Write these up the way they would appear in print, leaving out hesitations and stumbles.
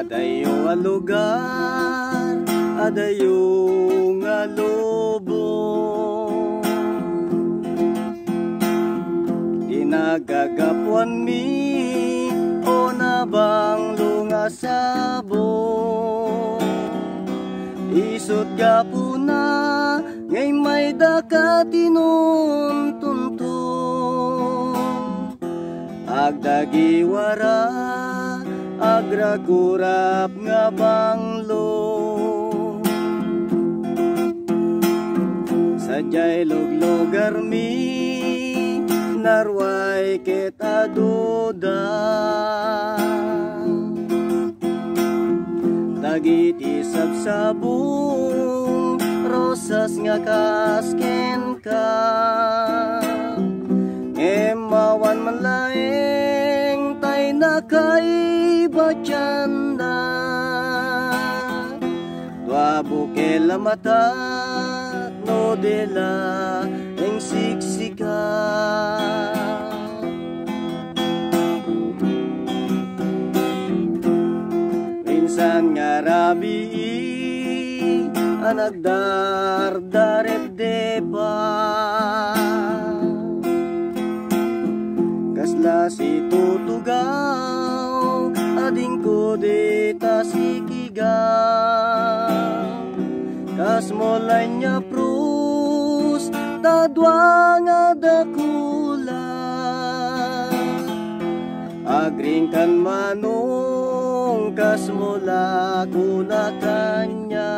Adayo a lugar, adayo nga lubong, inagagapuan mi o nabang lungasabong. Isot gapo na ngay may dakatinuntuntun, agdagiwara agrakurap nga banglo. Sadyay luglugar mi narway ket aduda, dagiti sabsabong rosas nga kasken ka, emawan man laeng tay nakaibatyanda, dua bukela mata no dela eng siksika. Minsan nga rabi anagdardarep depa, kasla si tutugaw ading ko deta sikigaw, kas molay niya prus tadwa nga dakula, agring kan manong kas mola kuna kanya.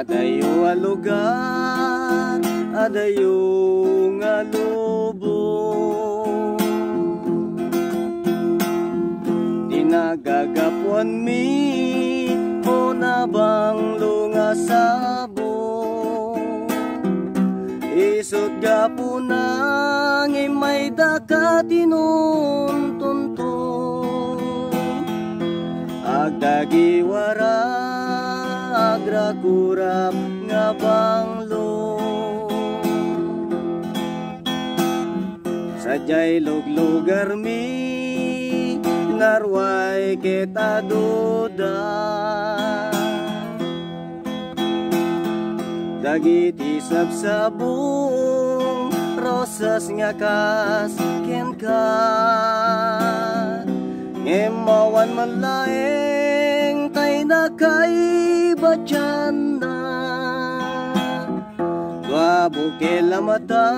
Adayo a lugar, adayo nga lubong, dinagagapuan mi o nabang lungasabong. Isot gapo na ngay may dakatinuntuntun, agdagiwara agrakurap nga banglo. Sadyay luglugar mi narway ket aduda, dagiti sabsabong rosas nga kasken ka, emawan man laeng tay nakaibatyanda, dua bukela mata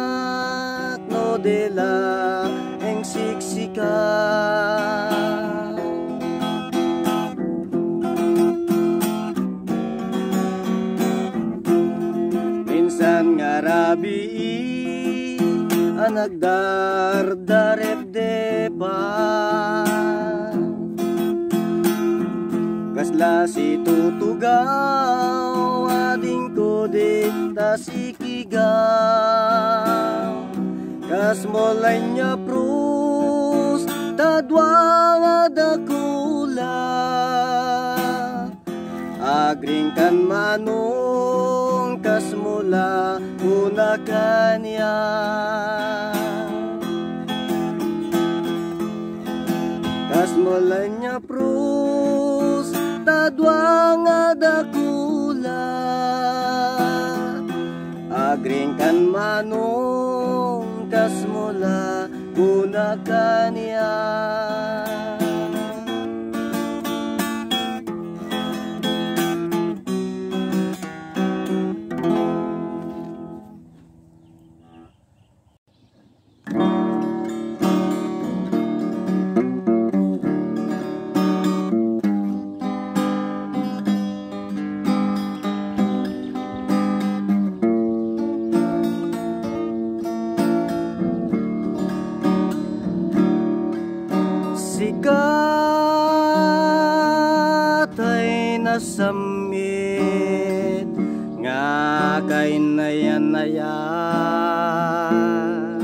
no dela eng siksika. Minsan nga rabi anagdardarep depa, kasla si tutugaw ading ko deta sikigaw, kas molay niya prus tadwa nga dakula, agring kan manong kas mula una kanya. Kas molay niya prus tadwa nga dakula, Agringkan manong kas mula gunakan niya. Sikat ay nasamit nga kay nayan-nayan,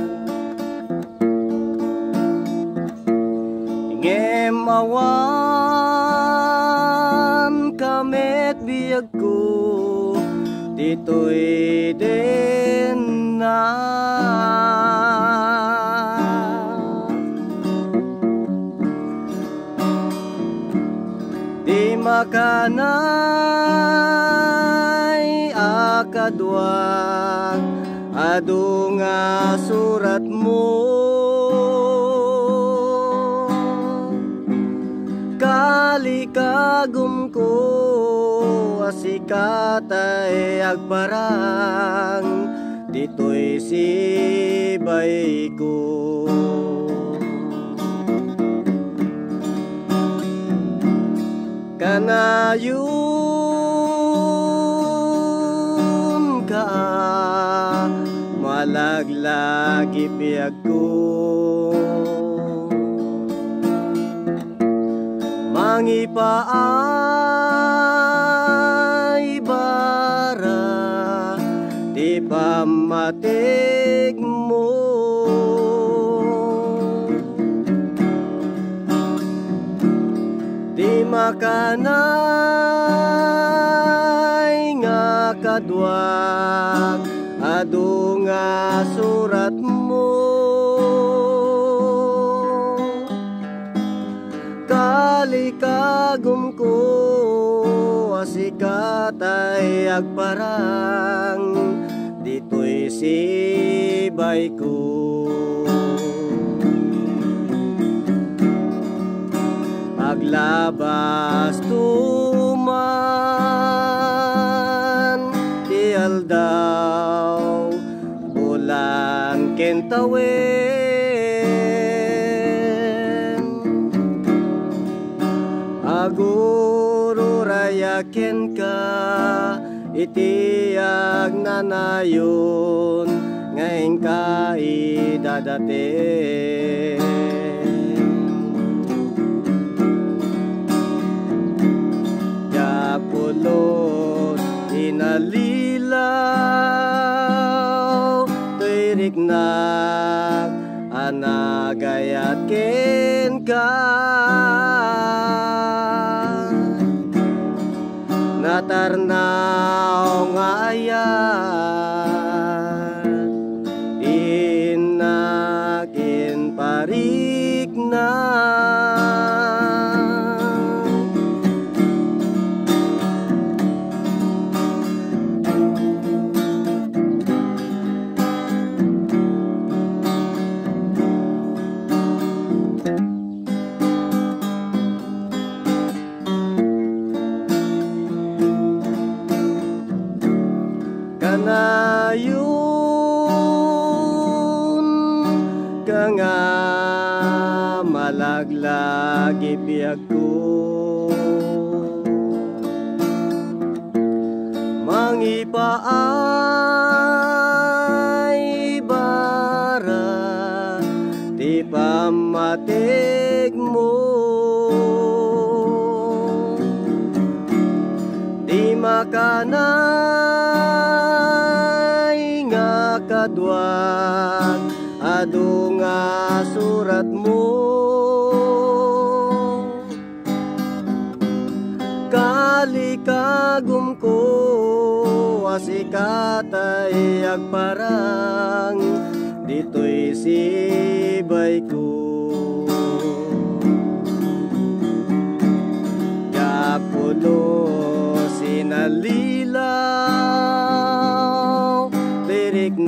ngem awan kamet biyag ko dito'y din na. Di makanay akadwang adu nga surat mo, kalikagum ko asikatay agparang dito'y sibay ko. Kanayon ka malaglagi biyag ko, mangipaay bara di pamatig mo. Di makanay nga kadwag adu nga surat mo, kalikagum ko asikatay agparang dito'y sibay ko. Paglabas tuman ti aldaw bulan kentawin, aguro rayaken ka itiag nanayon ngayon ka idadating. Pulot inalilaw tirik na anagayat ken ka, natarnaw nga ayat inakin parik na. Kanayon ka nga malaglagi biyag ko, mangipaay bara di pamatig mo. Di makanay nga kadwag adu nga surat mo, kalikagum ko asikatay agparang dito'y sibay ko. Yapulo sinalilaw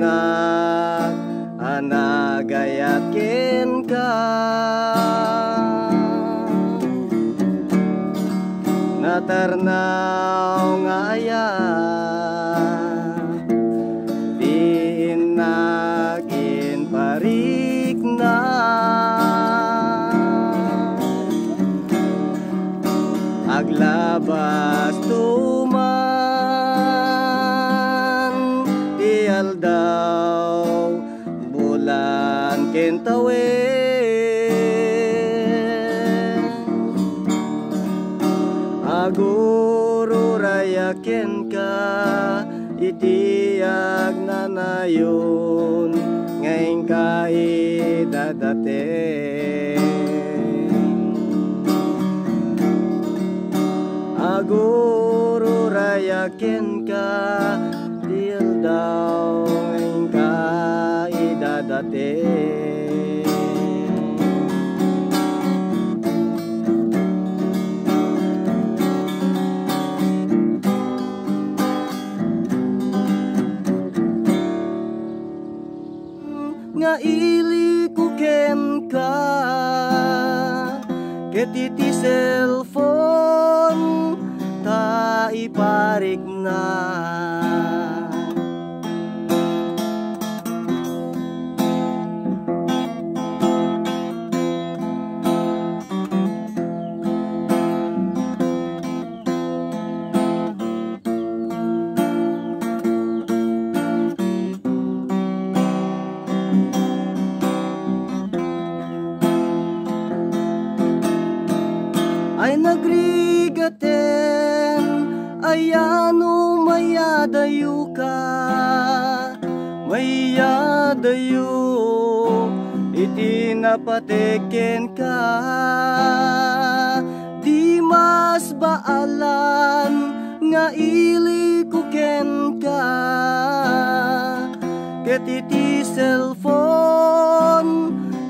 na anagayakin ka natarnaw nga aya di nagin parik na aglabas tuman di aldaw bulan kentawin aguro rayaken ka itiyag na nayon ngayon ka idadating aguro rayaken ka dil daw ngayon ka idadating nga ili ko ken ka ketiti cellphone ta iparik na ay nagrigaten ayano mayadayo ka mayadayo iti napateken ka di mas baalan nga ili kuken ka ket iti cellphone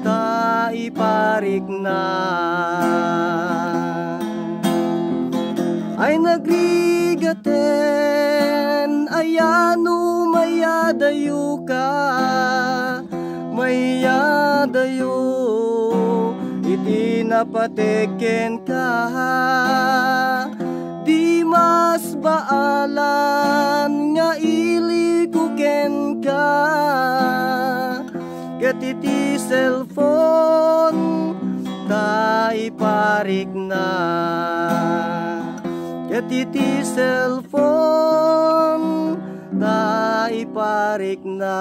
ta iparik na ay nagrigaten ayano mayadayo ka mayadayo iti napateken ka di mas baalan nga ili kuken ka ket iti cellphone ta iparik na ket iti cellphone ta iparik na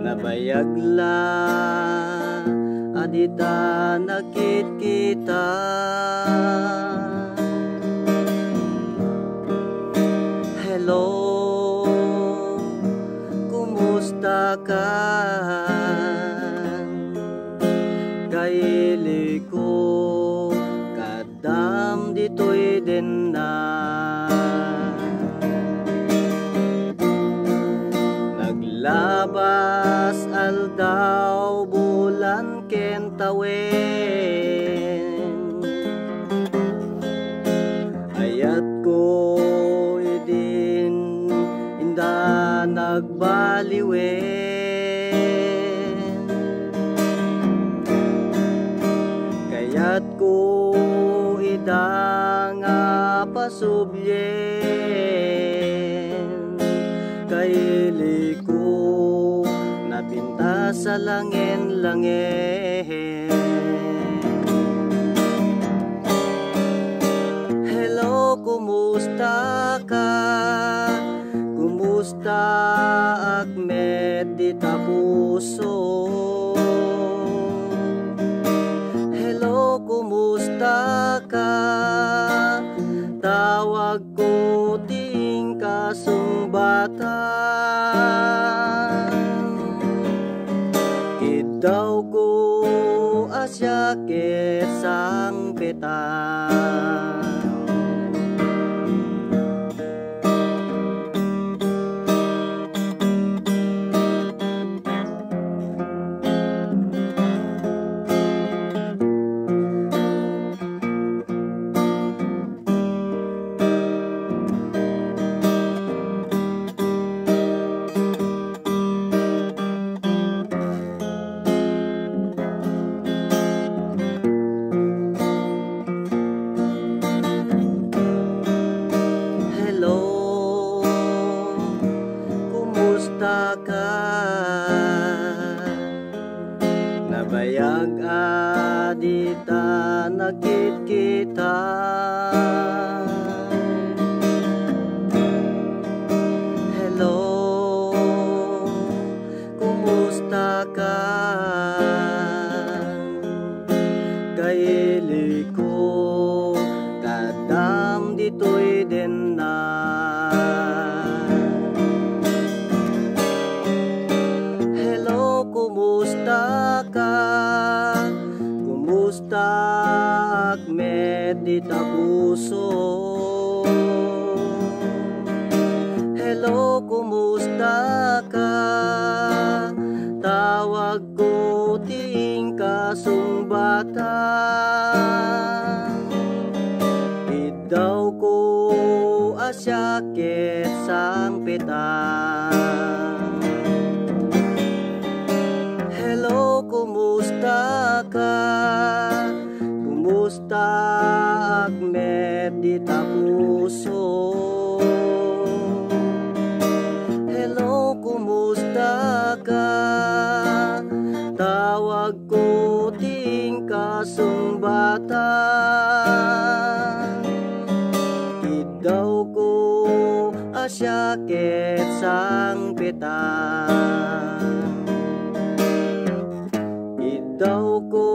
nabayagla adita nakit kita hello kumusta ka kaili ko kadam ditoy din na labas aldaw bulan kentawin ayat ko idin inda nagbaliwen kayat ko ida nga pasubyen kaili ko napinta sa langin-langin. Hello, kumusta ka? Kumusta Ahmed di Tapuso? Hello, kumusta ka? Tawag ko ting kasumbatan. Kidaw ko asya kesang petan. Nabayag adita nakit kita. Hello, kumusta ka? Kaili ko kadam dito'y din na. Kumusta ka? Kumusta Ahmed di Tapuso? Hello, kumusta ka? Tawag ko ting kasumbatan. Idaw ko asyakit sang petan. Hello, kumusta ka? Kumusta Ahmed di Tapuso? Hello, kumusta ka? Tawag ko ting kasumbatan. Idaw ko asyakit sang petan. Daw ko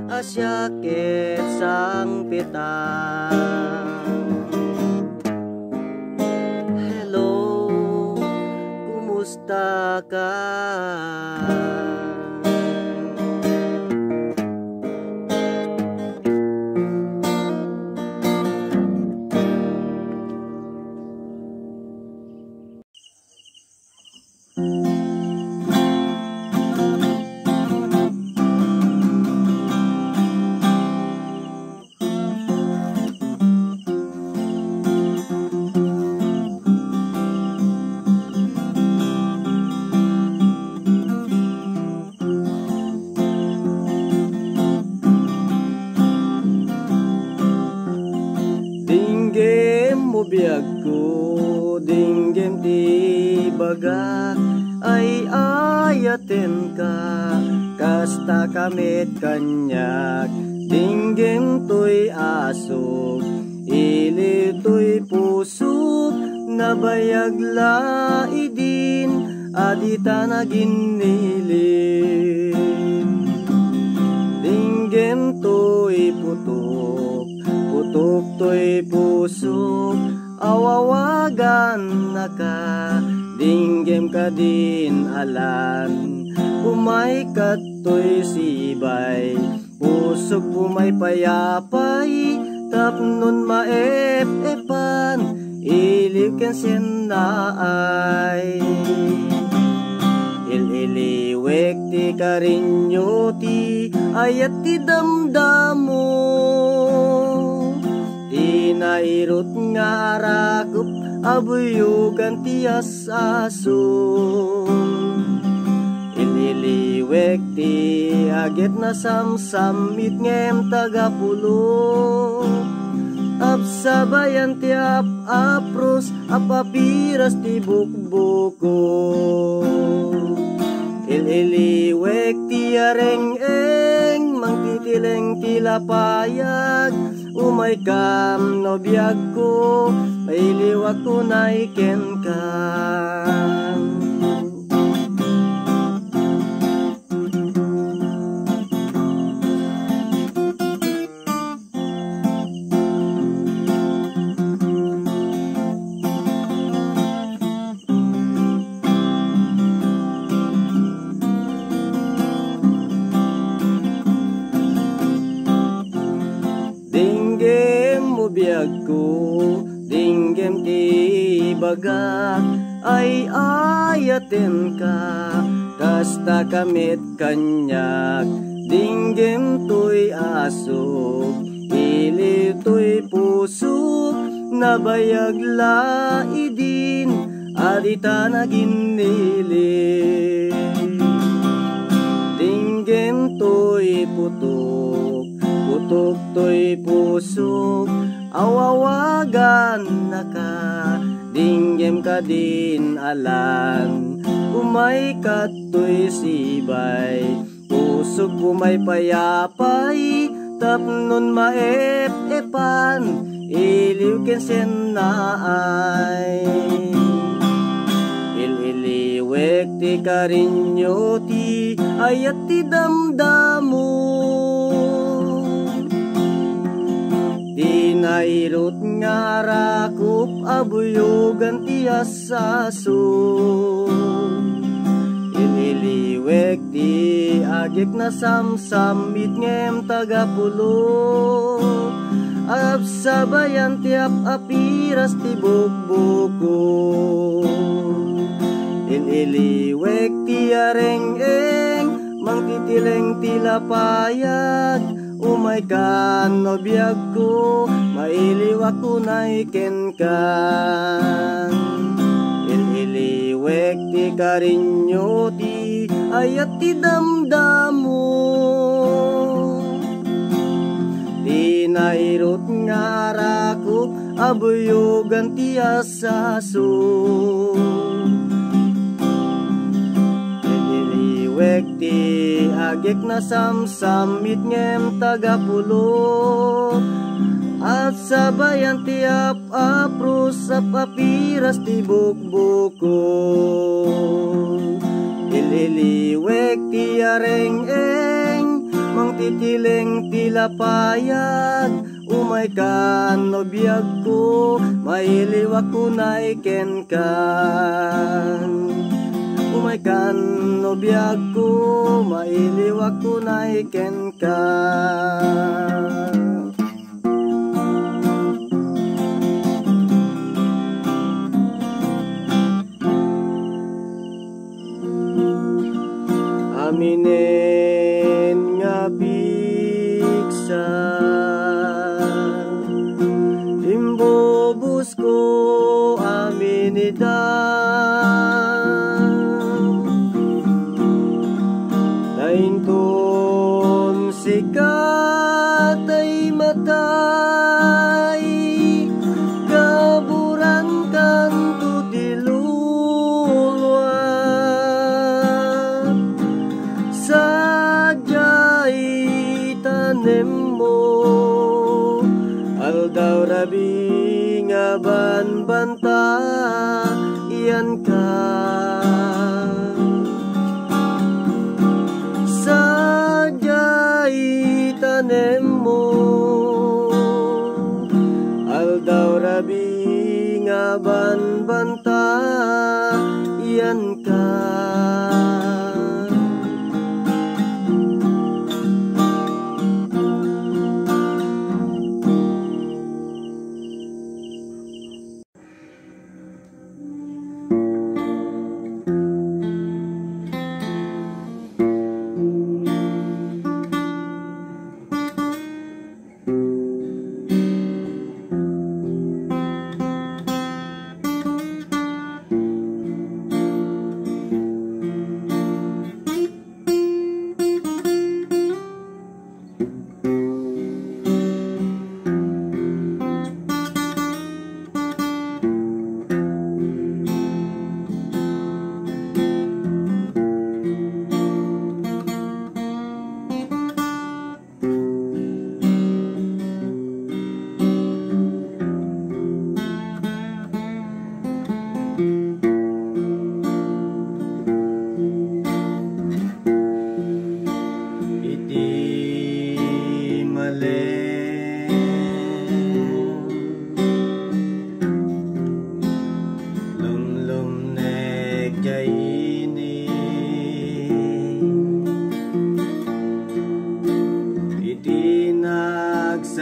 asyakit sang petan. Hello, kumusta ka? Biyag ko dinggem di baga ay ayaten ka kasta kamit kanyak dinggem to'y asok ili to'y pusok nabayag laidin adita na ginilin dinggem to'y putok putok to'y pusok awawagan na ka, dinggem ka din alan. Umay kato'y sibay, pusok pumay payapay, tapnon maep-epan, iliw ken sennaay. Il-iliwek ti karinyo ti, ayat ti damdamo. Nairot nga rakup abuyugan tiyas aso ililiwek ti agit na samsamit ngem tagapulo absabayan ti apros apapiras ti bukbuko Ililiwek ti areng-eng, mangtitileng tila payag. Umay kam no biyag ko, mailiwak ko na iken ka. Biyag ko, dinggem ti bagak, ay ayaten ka, kasta kamit kanyak, dinggem to'y asok, ili to'y pusok, nabayag laidin, adita na ginili. Dinggem to'y putok, putok to'y pusok, awawagan na ka, dinggem ka din alan, umay kato'y sibay, pusok umay payapay, tapnon maep-epan, iliw kensen naay. Ililiwek ti karinyo ti ayat ti damdamo, nairot nga rakup abuyogan ti asaso. Ililiwek ti agik na samsamit ngem tagapulo, absabayan ti apiras ti bukbuko. Ililiwek ti areng-eng, mangtitileng tila payag. Umay kan no biyag ko, mailiwak ko na iken kan. Ililiwek ti karinyo ti ayat ti damdamo, di nairot nga rakup abuyogan ti asaso. Ililiwek ti agik na samsamit ngem tagapulo, at sabayan ti apros apiras ti bukbuko. Ililiwek ti areng-eng, mangtitileng tila payag, umay kan no biyag ko, mailiwak ko na iken kan. Umay kan no biyag ko, mailiwak ko na iken ka. Aminen nga bigsa, imbobus ko aminidan, nainton sikat ay matay, kaburan kanto diluluan, sadya'y tanem mo, aldaw rabi nga banbanta, iyan ka. Sadya'y tanem mo, aldaw rabi nga banbanta, iyan ka.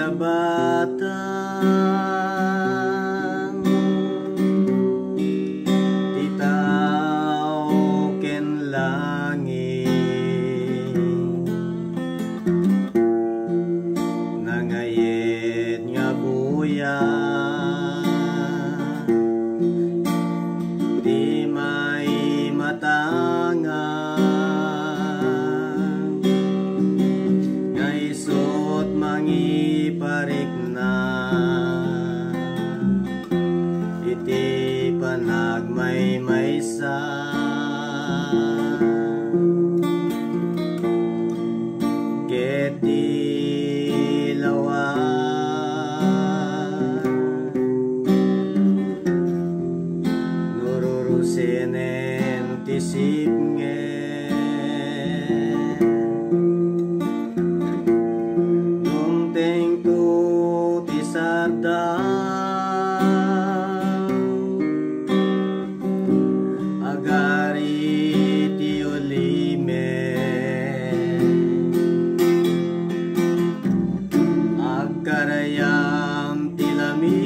nagsabatan titaw ken langit nangayet nga buya di may matangan mangiparik na iti panagmaymaysa ket dilawa nururusenen tisip agari ti ulime agkarayam ti lamis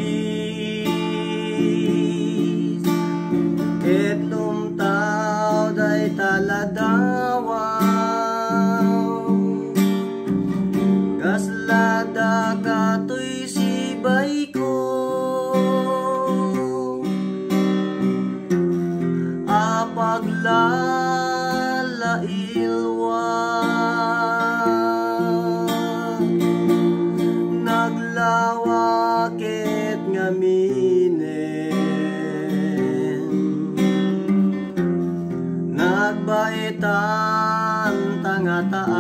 et lumtaw day taladawaw gaslada katoy sibay ko paglalailwa naglawakit ngaminen nagbaitan tangataaw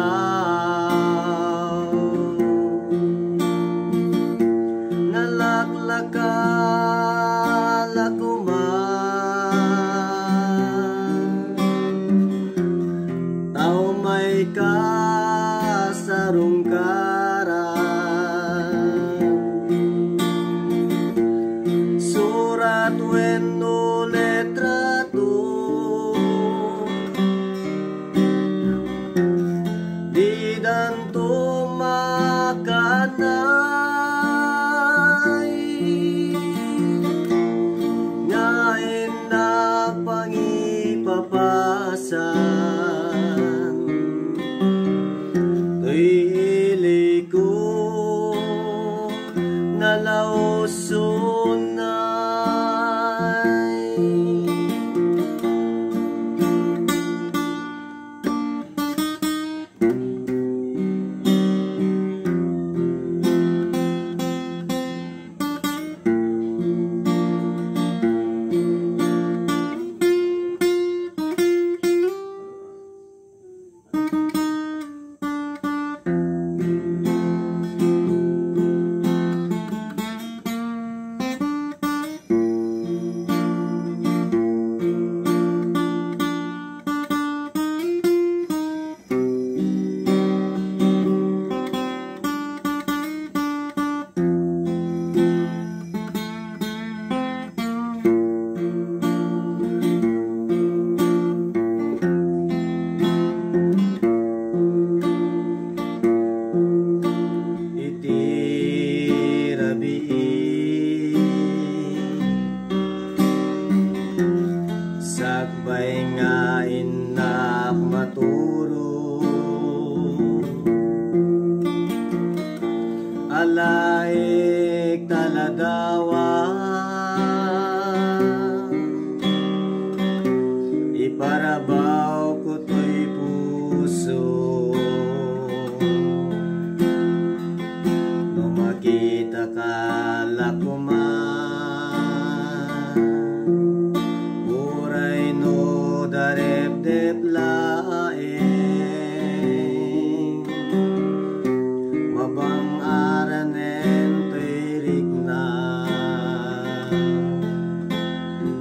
nalaklakalakuman may kasarungkaran surat wenno letrato di danto makanay ngayon na pangipapasan ili ko nalausunay sakbay nga inak maturo alaik taladawa iparabaw ko to'y puso nung makita ka lakuman darep-dep laeng mabang aranen tuirik na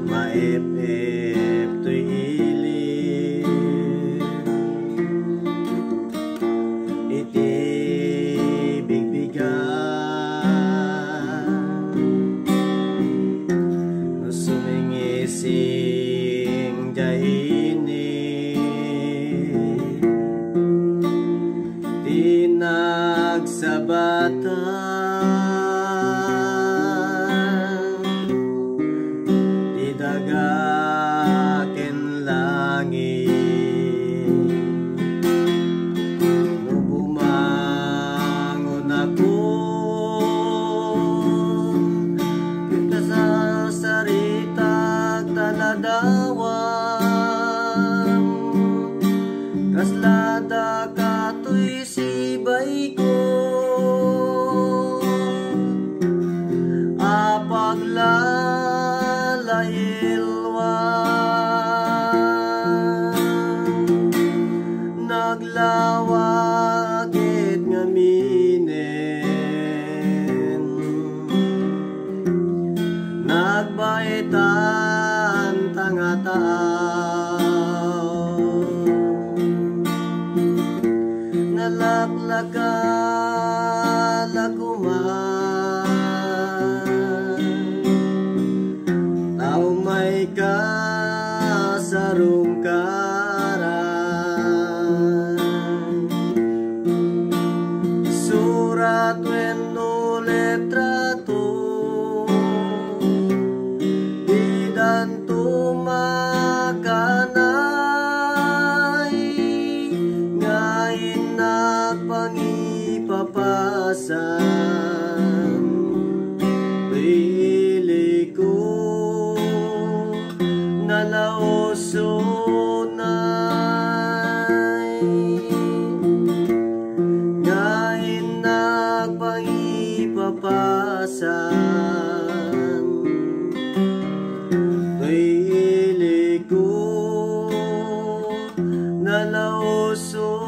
maep-ep tuy ilir iti bigbigan no sumingising jahini di nagsabatan Nagawakit ngaminen, nagbaitan tangataaw, nalaklakal akuman, tao may kasarong surat wenno letrato, bidan tumakanay, ngayon nagpangipapasan, pili ko nalaosunay, ngayon nagpangipapasan, pili ko nalaosunay.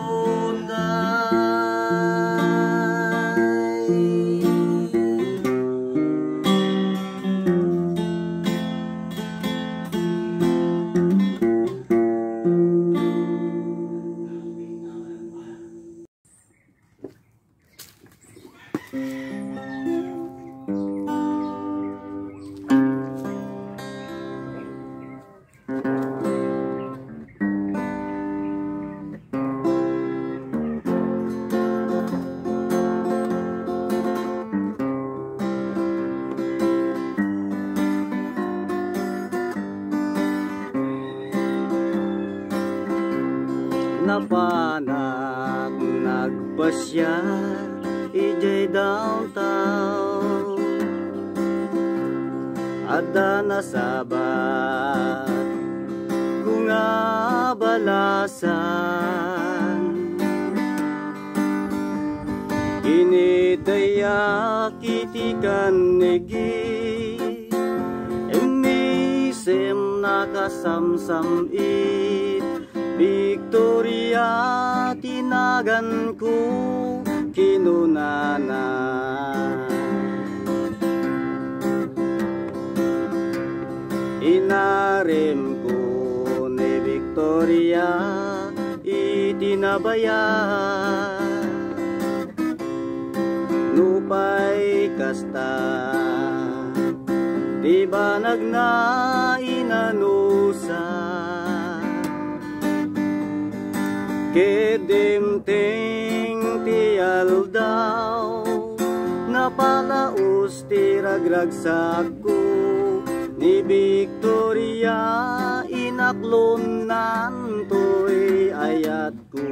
Napanak nagpasya ijay downtown, ada nasabat kung abalasan, kinitaya kitikan negi emisem nakasamsam it Victoria tinagan ko kinunana, inarim ko ni Victoria itinabaya, nupay kasta di ba nagnainanusa, kedimting ti aldaw, napalaos ti ragragsak ko ni Victoria, inaklon nantoy ayat ko.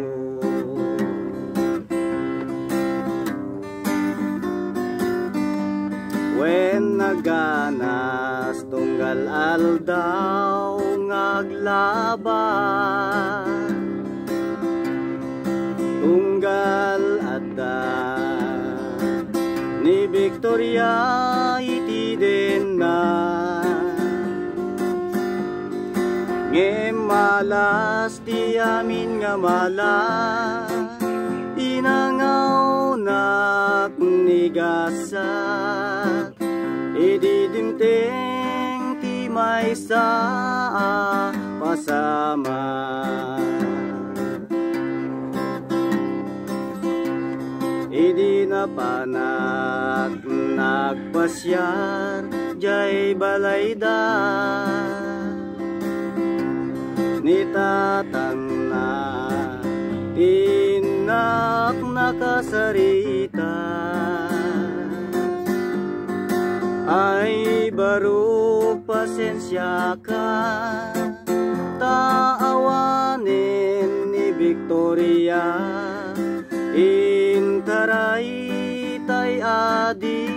Wen naganas tunggal aldaw ngaglaban, tunggal adda ni Victoria iti den na, ngemalas ti amin nga mala, inangaw nak nigasak, ididimteng ti maysa pasama. Idi na panak nagpasyar jay balayda, ni tatang na tinak nakasarita, ay baro pasensya ka, taawanin ni Victoria, intaray tay adi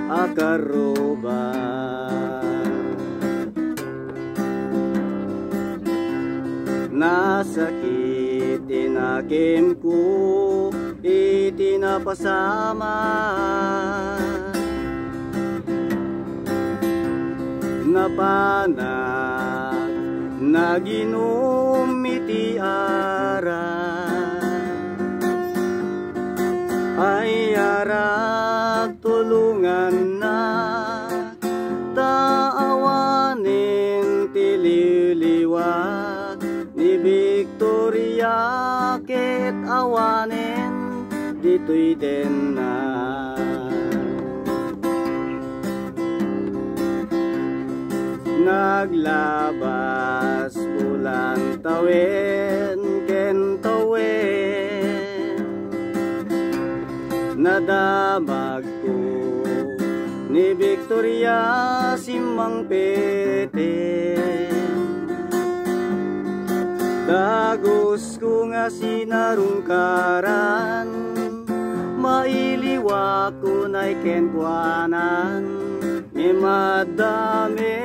akaroba. Nasakit inakim ko itinapasama, napanak naginom iti aras, awanen dito'y den na. Naglabas bulan tawen ken tawen, nadamag ko ni Victoria simang pete. Dagos ko nga sinarungkaran, mailiwa ko na'y kenkwanan, ni madami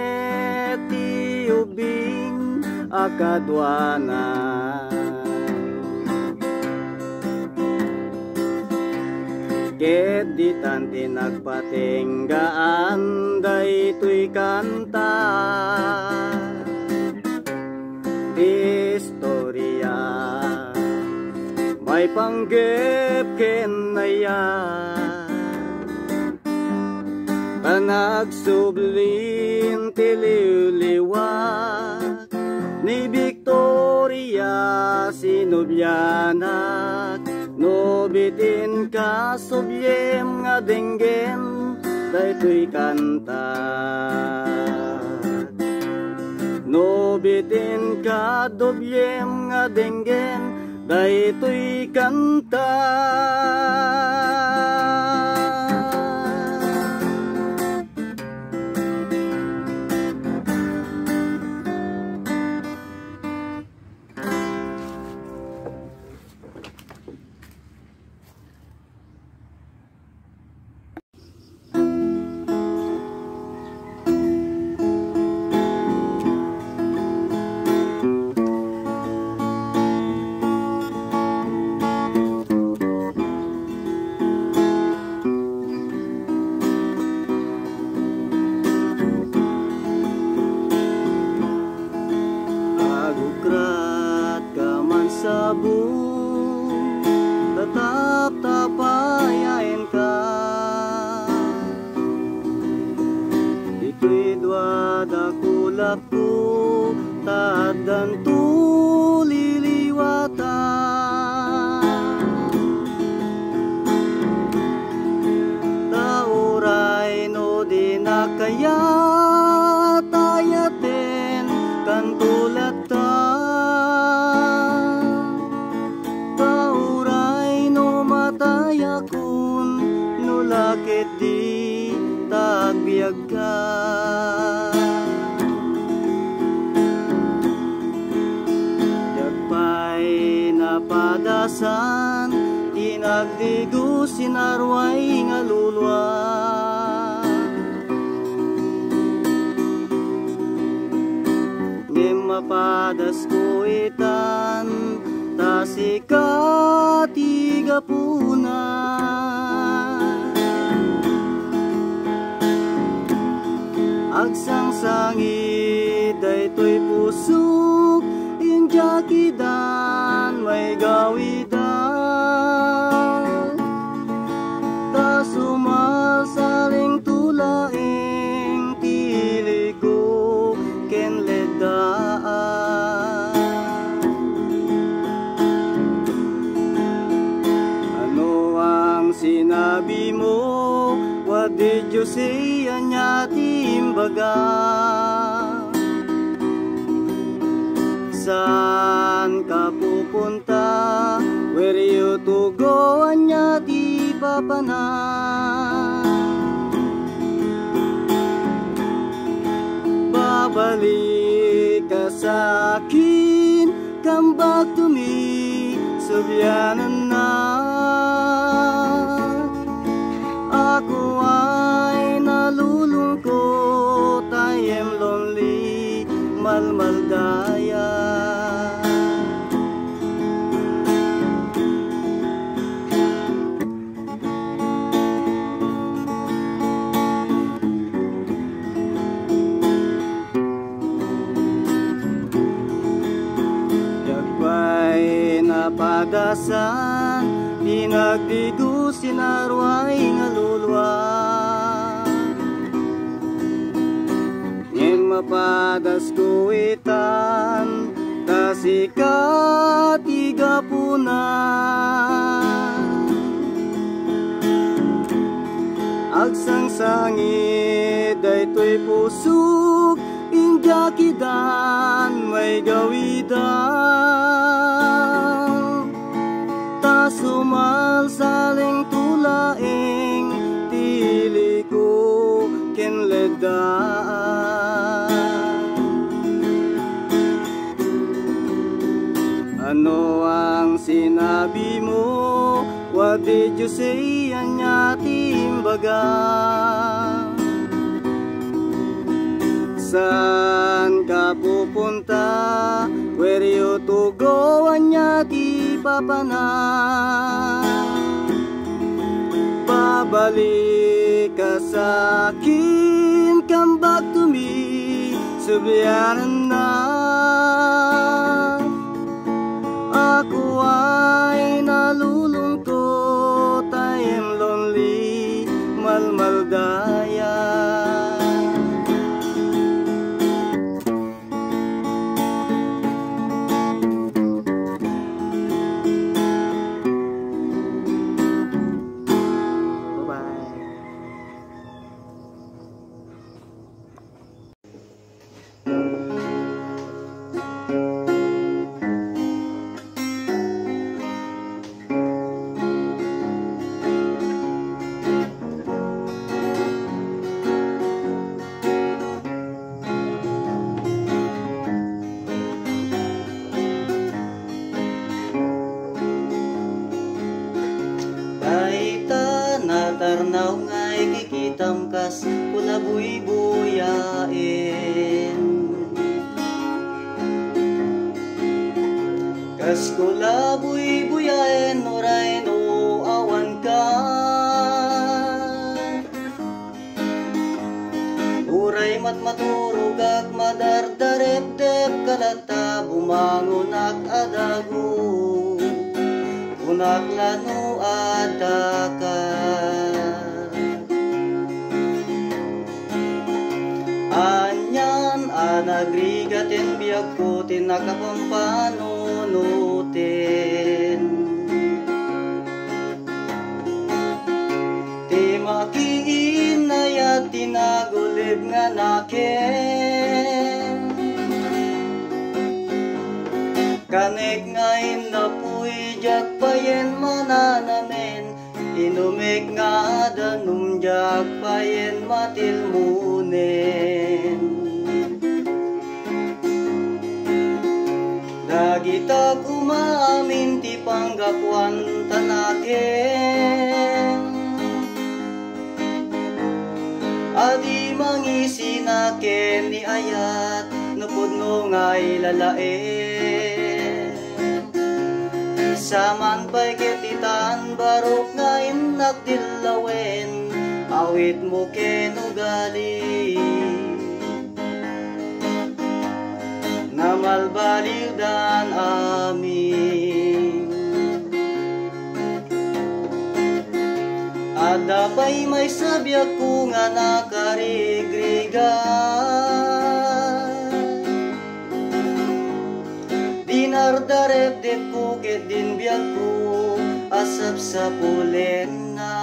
ti ubing akadwanan. Ket di tanti nagpatinggaan, daytoy kanta istorya, may panggep kenaya, panagsublin tiliwliwat ni Victoria sinubyanak, nobitin ka subyem nga denggen, daytoy kanta. Nobitin ka dobyem nga denggen, daytoy kanta. Sabong tatap-tapayain ka, ito'y dwa dakulap ko, tadan tuliliwata. Tauray no di na kaya tayaten kan tulad ta. Nulakit di tagbiag ka, yagpay napadasan, inagdigo sinarway nga lulwa. Ngem mapadas ko itan, tasika tiga puna. Agsang sangit daytoy pusok, injakidan may gawidan. Ta sumasaling tulaing tiligo ken ledaan. Ano ang sinabi mo? What did you say? Anya timbaga, saan ka pupunta? Where you to go? Anya di papana. Babalik ka sa akin, come back to me, subyanan na. Ako ay nalulungkot, I am lonely, malmaldaya. Yagbay napadasan, pinagdigo sinarway nga lulwa. Ngem mapadas ko itan, tasika tiga po. una. Agsang sangit daytoy pusok, India kidan may gawidan. Ta sumal saling tulaing, tili ko kenledaan. Ano ang sinabi mo? What did you say? Anya timbaga. Saan ka pupunta? Where you to go? Anya ti papana. Babalik ka sa akin, come back to me, subayaran na. Ako ay nalulungkot, I am lonely, malmaldaya. Tarnaw nga'y kikitam kas kula buy-buyain. Kas kula buy-buyain, oray no awan ka. Uray matmaturog ak madardarep-dep kalata, bumangon ak adago. Unak lano adaka. Anyan anagrigatin biyag ko tinakapampanunutin. Ti makiin na yat tinagulib nga nakin. Kanek ngayon na puy jak payen mananamen. Inumik nga danum jak payen matilmunen. Dagita kumamin ti panggapuan tanaken. Adi mangisinaken ni ayat napudno nga'y lalaen. Saman pa'y ketitan barok ngayon nagdilawen, awit mo kenugali. Namalbaliw dan amin. Ada pa'y may sabyak ko nga nakarigrigan. Dinardarep-dep ko ket din biyag ko, asap sa pulen na.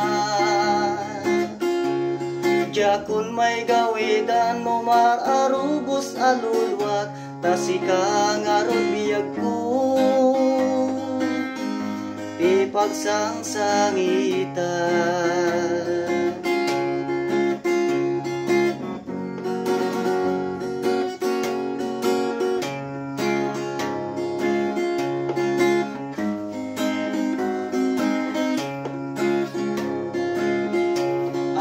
Jakun may gawidan no mararubos alulwat, tasika nga ron biyag ko. Ti pagsangsangitan.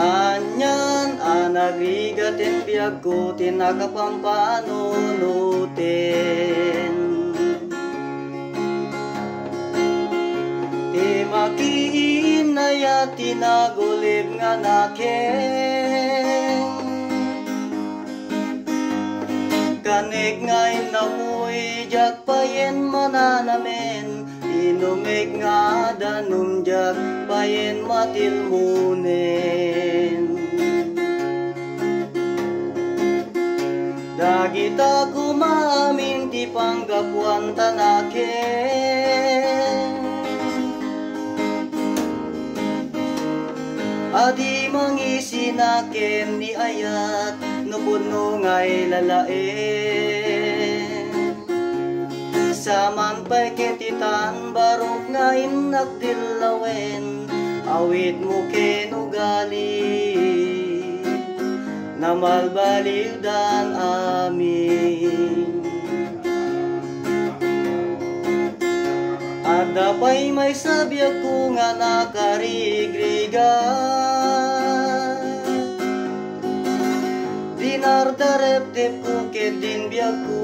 Anyan anagrigatin biyag ko tinakapampanunutin. Ti makiin na yat tinagulib nga naken. Kanek ngayon na muy jak payen mananamen. Inumik nga danum jak payen matilmunen. Dagita kumamin ti panggapuan tanaken. Adi mangisinaken ni ayat no puno ngay lalae. Saman pa'y kentitan barok ngayon nagdilawen, awit mo kenugali na malbaliw dan amin. Ada pa'y may sabiag ko nga nakarigriga, dinardarep-tep ko kedin biag ko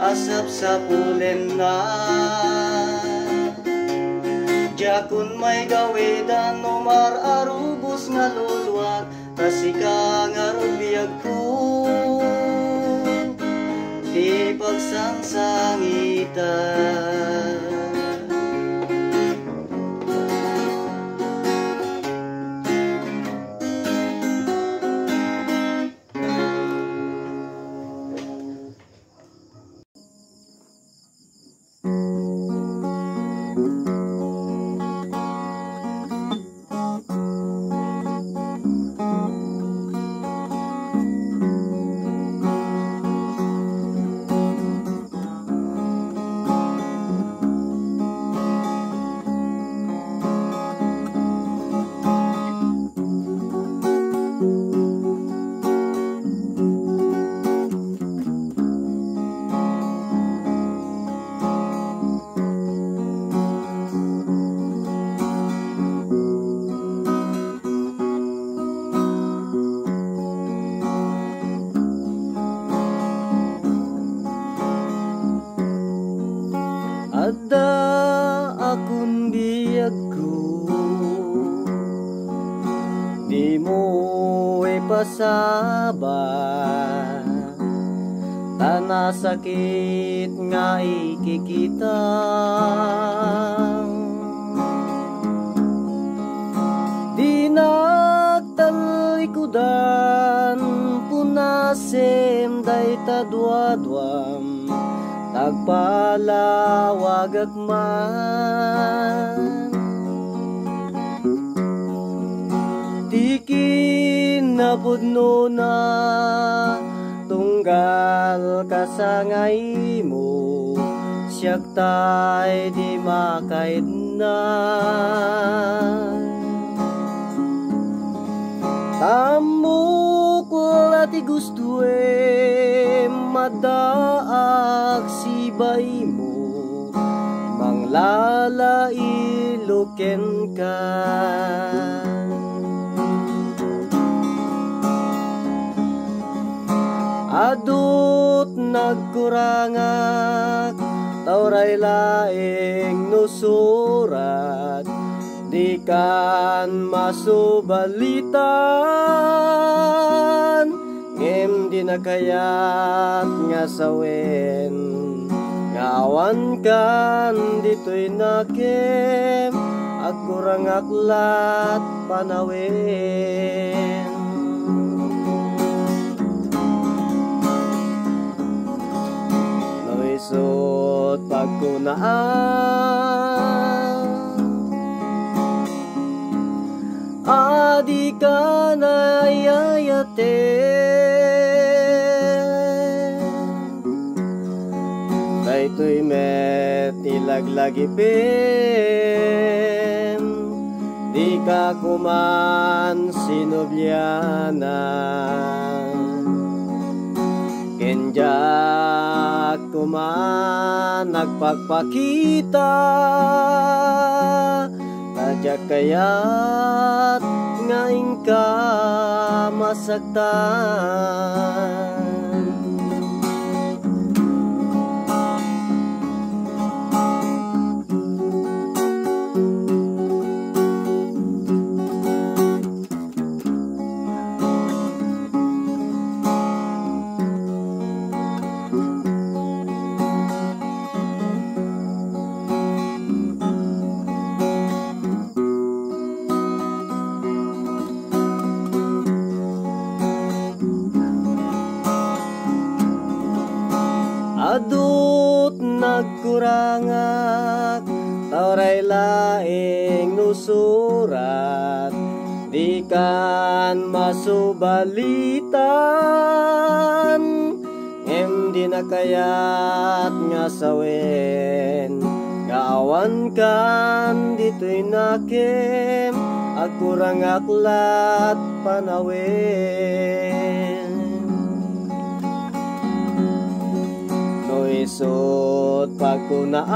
asap sa pulen na. Jakun may gawedan nomar arubos nga luluwag, kasika nga rubiyag ko di pagsangsangita. Ada akun biyag ko, di mo ipasaba, tana sakit nga ikikita. Di nagtalikudan, punasem day tadwadwam, nagpalawag akman. Tikin na pudno na tunggal kasangay mo, siyak tay di makaid na. Tamok lati gusto madaak sibay mo, manglalailoken ka. Adut nagkurangak, tauray laeng nusurat, di kan masubalitan, ngem di nakayat nga sawen, ngawan kan dito'y nakem, agkurang aklat panawen. Nawisot pagkunaan, adi ka na yayate, daytoy met ilaglagipin, di ka kuman sinubyanan, kenjak kuman nagpagpakita, tajak kayat ngaing ka masagtan. Adut nagkurangak, tauray laeng nusurat, di kan masubalitan, ngem di nakayat nga sawen, gaawan kan dito'y nakem, agkurang aklat panawen. No isot pagkunaan,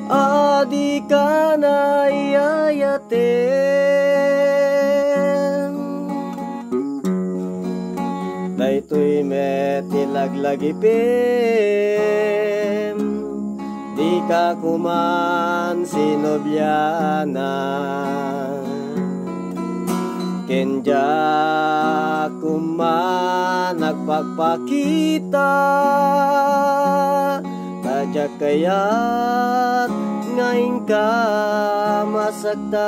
adi ka na iayaten, daytoy metilaglagipem, di ka kuman sinobyana, kenja kuman nagpagpakita, tadya kaya't ngayon ka masaktan.